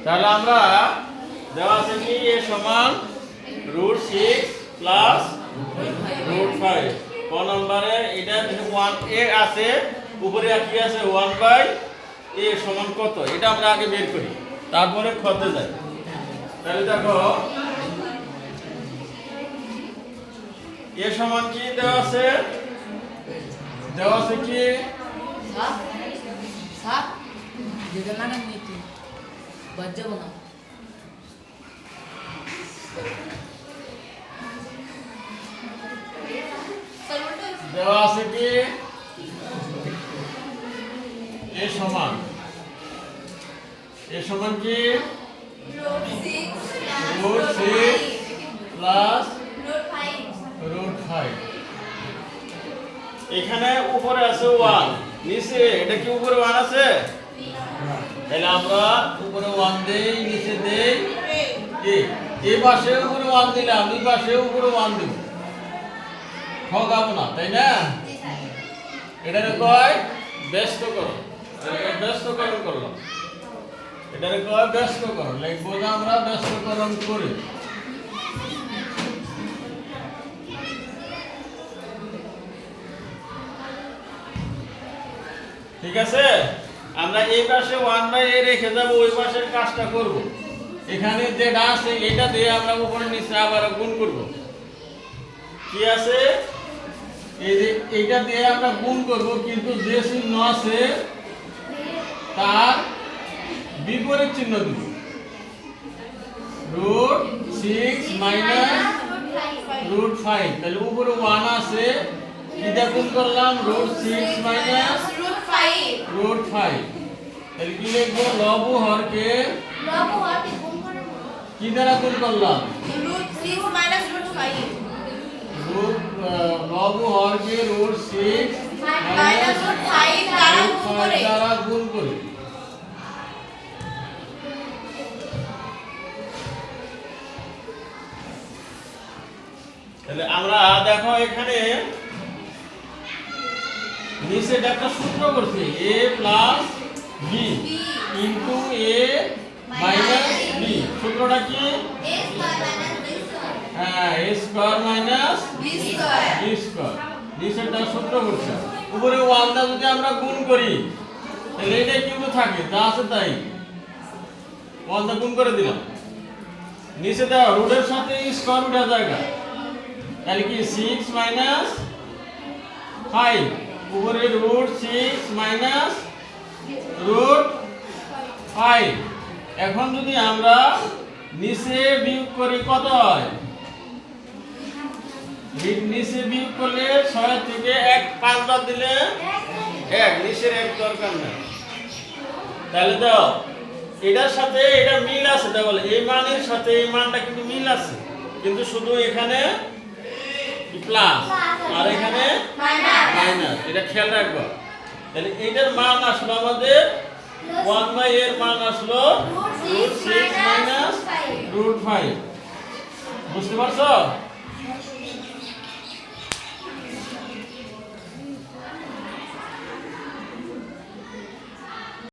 তাহলে আমরা দেওয়া আছে কি a সমান √6 প্লাস √5 ক নম্বরে এটা 1a আছে উপরে কি আছে 1/a সমান কত এটা আমরা আগে বের করি তারপরে খতে যাই। তাহলে দেখো a সমান কি দেওয়া আছে কি 7 যেটা লাগান নিতে বাদ যাব না। দেওয়া আছে কি a সমান কি √6 প্লাস √5 এখানে উপরে আছে 1 নিচে এটা কি উপরে 1 আছে তাহলে আমরা উপরে 1 দেই নিচে দেই এই পাশে উপরে 1 দিলাম এই পাশে উপরে 1 দেব ঠকাবো না তাই না এটারে কয় ব্যস্তকরণ করলাম এটারে কয় ব্যস্তকরণ লিখবো যে আমরা ব্যস্তকরণ করি। ঠিক আছে আমরা এই পাশে 1/a রেখে যাব ওই পাশের কাজটা করব এখানে যেটা আছে এটা দিয়ে আমরা উপরে নিচে আবার গুণ করব কি আছে এই যে এইটা দিয়ে আমরা গুণ করব কিন্তু যে চিহ্ন আছে তার বিপরীত চিহ্ন দিব √6 √5 তাহলে উপরে 1 আছে এটা গুণ করলাম √6 √5 তাহলে কি লিখবো লব হরকে কি দ্বারা গুণ করলাম √6 √5 লব হরকে √6 √5 দ্বারা গুণ করি তাহলে আমরা দেখো এখানে নিচে একটা সূত্র করছি a + b into a - b সূত্রটা কি হ্যাঁ a স্কয়ার - b স্কয়ার নিচেটা সূত্র করছি উপরে 1 দা যদি আমরা গুণ করি তাহলে এটা কিন্তু থাকে যা আছে তাই 1 দা গুণ করে দিলাম নিচে দাও রুটের সাথে স্কয়ার উঠে জায়গা তাহলে কি 6 - 5 উপরে √6 √5 এখন যদি আমরা নিচে বিয়োগ করি কত হয় নিচে বিয়োগ করলে 6 থেকে 1 5 বার দিলে 1 নিচের 1 দরকার নেই তাহলে দাও এটার সাথে এটা মিল আছে তাহলে এই মানের সাথে এই মানটা কিন্তু মিল আছে কিন্তু শুধু এখানে প্লাস আর এখানে মাইনাস এটা খেয়াল রাখবো তাহলে এটার মান আসলো আমাদের 1/a এর মান আসলো √6 - √5 বুঝতে পারছো